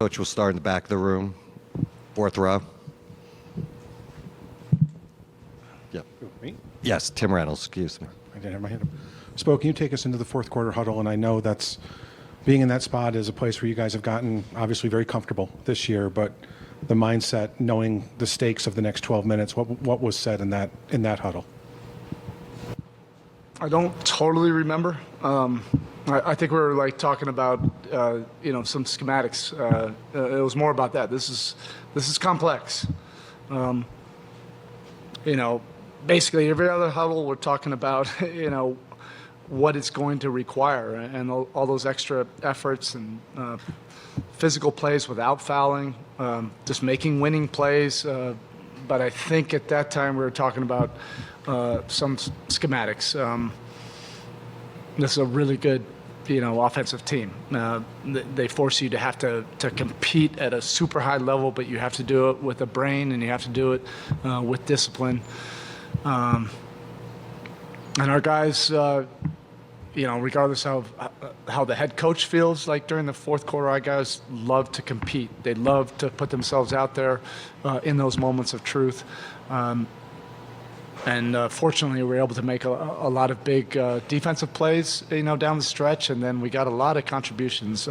Coach will start in the back of the room, fourth row. Yep. Me? Yes, Tim Reynolds, excuse me. I didn't have my hand up. Spoke, can you take us into the fourth quarter huddle? And I know that's being in that spot is a place where you guys have gotten obviously very comfortable this year, but the mindset, knowing the stakes of the next 12 minutes, what was said in that huddle? I don't totally remember. I think we were like talking about some schematics. It was more about that. This is complex. Basically every other huddle we're talking about what it's going to require and all those extra efforts and physical plays without fouling, just making winning plays. But I think at that time we were talking about some schematics. This is a really good, offensive team. They force you to have to compete at a super high level, but you have to do it with a brain and you have to do it with discipline. And our guys, regardless of how the head coach feels like during the fourth quarter, our guys love to compete. They love to put themselves out there in those moments of truth. And fortunately, we were able to make a lot of big defensive plays, down the stretch, and then we got a lot of contributions,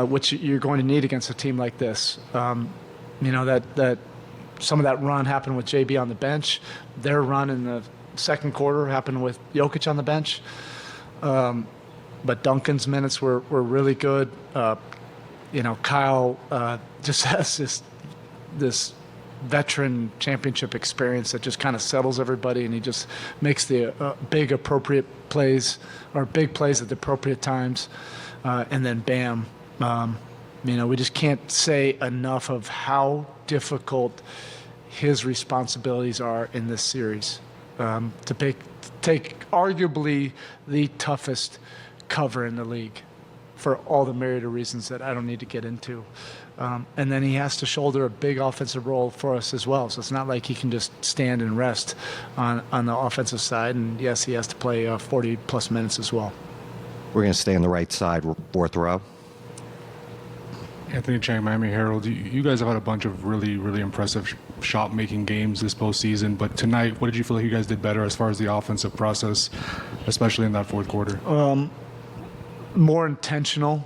which you're going to need against a team like this. That some of that run happened with JB on the bench. Their run in the second quarter happened with Jokic on the bench. But Duncan's minutes were really good. Kyle just has this veteran championship experience that just kind of settles everybody, and he just makes the big appropriate plays or big plays at the appropriate times. And then bam, we just can't say enough of how difficult his responsibilities are in this series. To take arguably the toughest cover in the league for all the myriad of reasons that I don't need to get into. And then he has to shoulder a big offensive role for us as well. So it's not like he can just stand and rest on the offensive side. And yes, he has to play 40-plus minutes as well. We're going to stay on the right side, fourth row. Anthony Chang, Miami Herald. You guys have had a bunch of really, really impressive shot-making games this postseason. But tonight, what did you feel like you guys did better as far as the offensive process, especially in that fourth quarter? More intentional.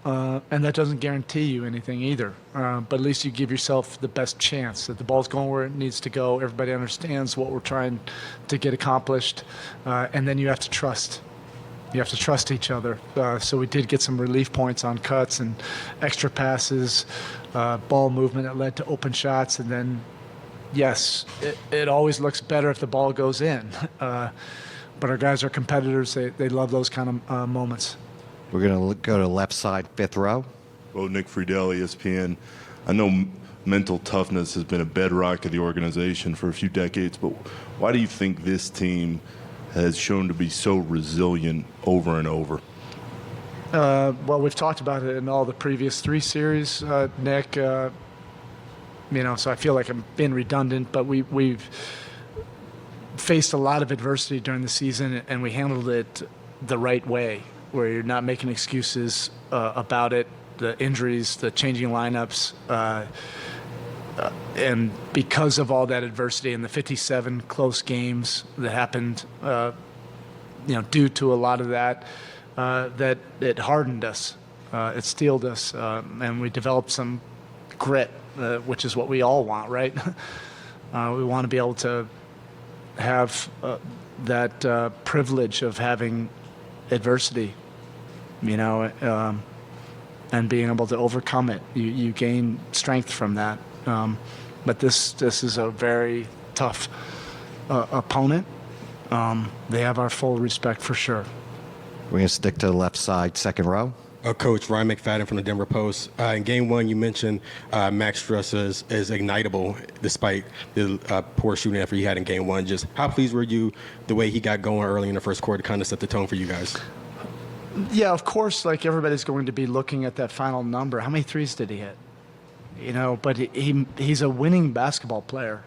And that doesn't guarantee you anything either. But at least you give yourself the best chance that the ball's going where it needs to go. Everybody understands what we're trying to get accomplished. And then you have to trust. You have to trust each other. So we did get some relief points on cuts and extra passes, ball movement that led to open shots. And then, yes, it always looks better if the ball goes in. But our guys are competitors. They love those kind of moments. We're going to go to left side, fifth row. Well, Nick Friedel, ESPN. I know mental toughness has been a bedrock of the organization for a few decades, but why do you think this team has shown to be so resilient over and over? Well, we've talked about it in all the previous three series, Nick. So I feel like I'm being redundant, but we've faced a lot of adversity during the season, and we handled it the right way, where you're not making excuses about it, the injuries, the changing lineups. And because of all that adversity and the 57 close games that happened, due to a lot of that, that it hardened us, it steeled us, and we developed some grit, which is what we all want, right? We want to be able to have that privilege of having adversity, and being able to overcome it. You gain strength from that. But this is a very tough opponent. They have our full respect for sure. We're going to stick to the left side, second row. Coach Ryan McFadden from the Denver Post. In Game 1, you mentioned Max Strus is ignitable despite the poor shooting effort he had in Game 1. Just how pleased were you the way he got going early in the first quarter to kind of set the tone for you guys? Yeah, of course, like everybody's going to be looking at that final number. How many threes did he hit? But he's a winning basketball player.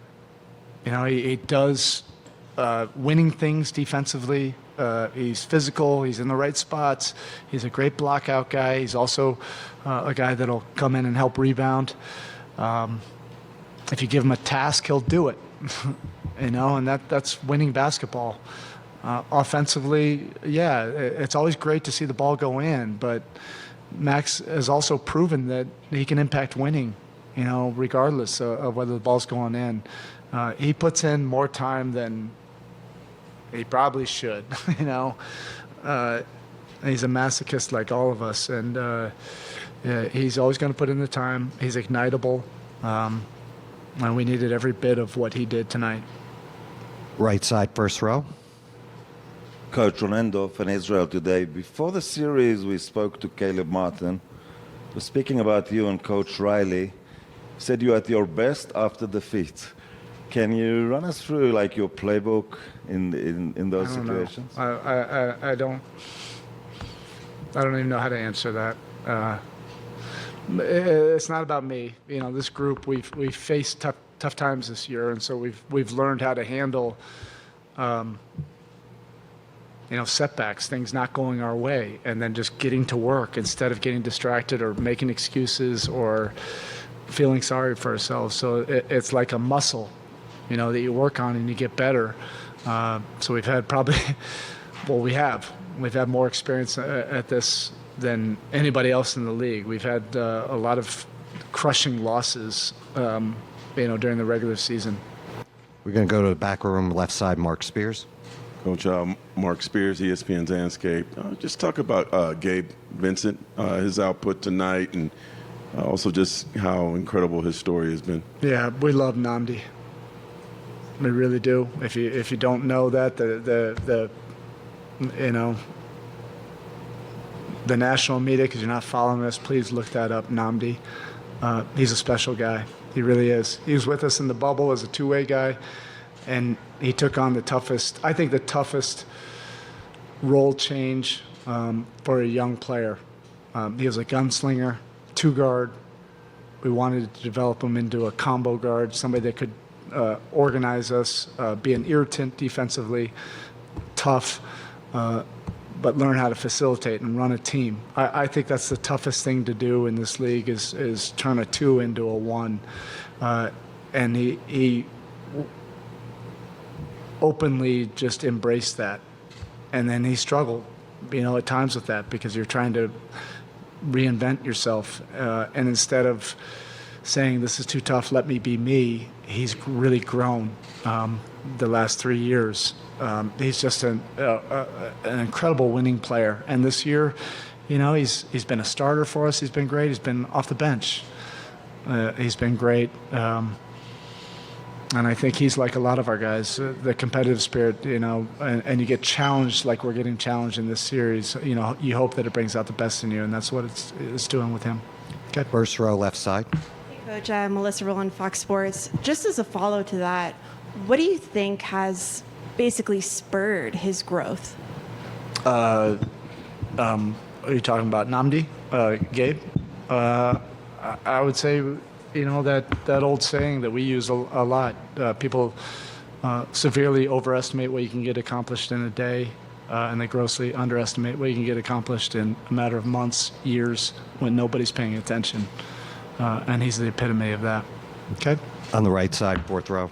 He does winning things defensively. He's physical. He's in the right spots. He's a great blockout guy. He's also a guy that'll come in and help rebound. If you give him a task, he'll do it. And that's winning basketball. Offensively, yeah, it's always great to see the ball go in, but Max has also proven that he can impact winning, regardless of whether the ball's going in. He puts in more time than he probably should, He's a masochist like all of us, and yeah, he's always going to put in the time. He's ignitable, and we needed every bit of what he did tonight. Right side, first row. Coach Ronaldo from Israel today. Before the series, we spoke to Caleb Martin. Was speaking about you and Coach Riley. Said you're at your best after defeat. Can you run us through your playbook in those situations? I don't even know how to answer that. It's not about me. This group, we've faced tough times this year, and so we've learned how to handle setbacks, things not going our way, and then just getting to work instead of getting distracted or making excuses or feeling sorry for ourselves. So it's like a muscle, that you work on and you get better. So we've had we've had more experience at this than anybody else in the league. We've had a lot of crushing losses, during the regular season. We're going to go to the back room, left side, Mark Spears. Coach Mark Spears, ESPN's Landscape. Just talk about Gabe Vincent, his output tonight, and also just how incredible his story has been. Yeah, we love Nnamdi. We really do. If you don't know that, the national media, because you're not following us, please look that up. Nnamdi. He's a special guy. He really is. He was with us in the bubble as a two-way guy, and he took on the toughest role change for a young player. He was a gunslinger, two-guard. We wanted to develop him into a combo guard, somebody that could organize us, be an irritant defensively, tough, but learn how to facilitate and run a team. I think that's the toughest thing to do in this league is turn a two into a one. And he openly just embraced that. And then he struggled, at times with that, because you're trying to reinvent yourself. And instead of saying, this is too tough, let me be me, he's really grown the last 3 years. He's just an incredible winning player. And this year, he's been a starter for us. He's been great. He's been off the bench. He's been great. And I think he's like a lot of our guys, the competitive spirit, and you get challenged like we're getting challenged in this series. You hope that it brings out the best in you, and that's what it's doing with him. Okay. First row, left side. Hey, Coach, Melissa Rowland, Fox Sports. Just as a follow to that, what do you think has basically spurred his growth? Are you talking about Nnamdi, Gabe? I would say, that old saying that we use a lot. People severely overestimate what you can get accomplished in a day, and they grossly underestimate what you can get accomplished in a matter of months, years, when nobody's paying attention. And he's the epitome of that. Okay? On the right side, fourth row.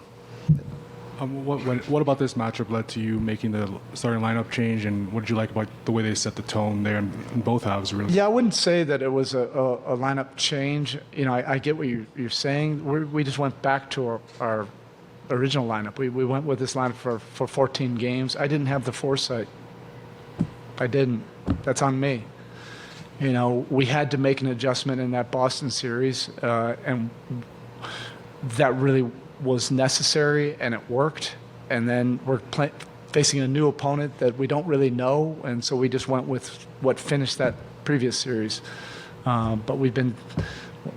What about this matchup led to you making the starting lineup change, and what did you like about the way they set the tone there in both halves, really? Yeah, I wouldn't say that it was a lineup change. I get what you're saying. We just went back to our original lineup. We went with this lineup for 14 games. I didn't have the foresight. I didn't. That's on me. We had to make an adjustment in that Boston series, and that really was necessary, and it worked. And then we're facing a new opponent that we don't really know, and so we just went with what finished that previous series. But we've been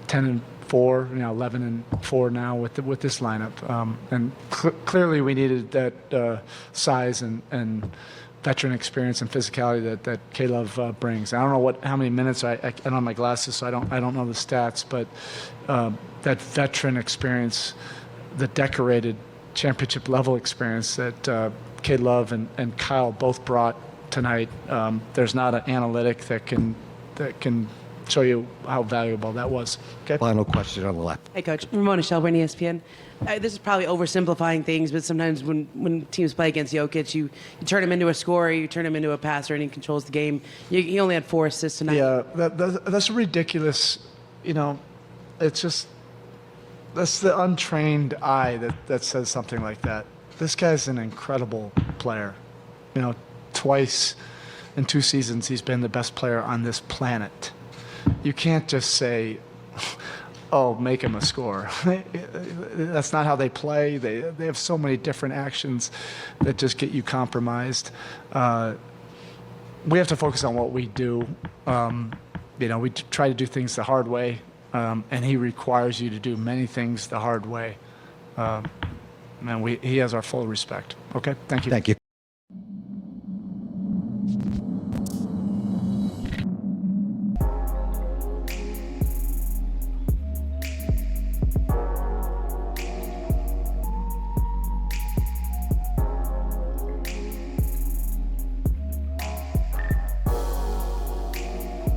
10-4, 11-4 now with this lineup, and clearly we needed that size and veteran experience and physicality that Caleb brings. I don't know how many minutes I don't have my glasses, so I don't know the stats, but that veteran experience, the decorated championship level experience that K-Love and Kyle both brought tonight. There's not an analytic that can show you how valuable that was. Okay. Final question on the left. Hey, Coach. Ramona Shelburne, ESPN. This is probably oversimplifying things, but sometimes when teams play against Jokic, you turn him into a scorer, you turn him into a passer, and he controls the game. He only had 4 assists tonight. Yeah, that's ridiculous. It's just, that's the untrained eye that says something like that. This guy's an incredible player. Twice in 2 seasons, he's been the best player on this planet. You can't just say, oh, make him a scorer. That's not how they play. They have so many different actions that just get you compromised. We have to focus on what we do. We try to do things the hard way, and he requires you to do many things the hard way. He has our full respect. Okay, thank you. Thank you.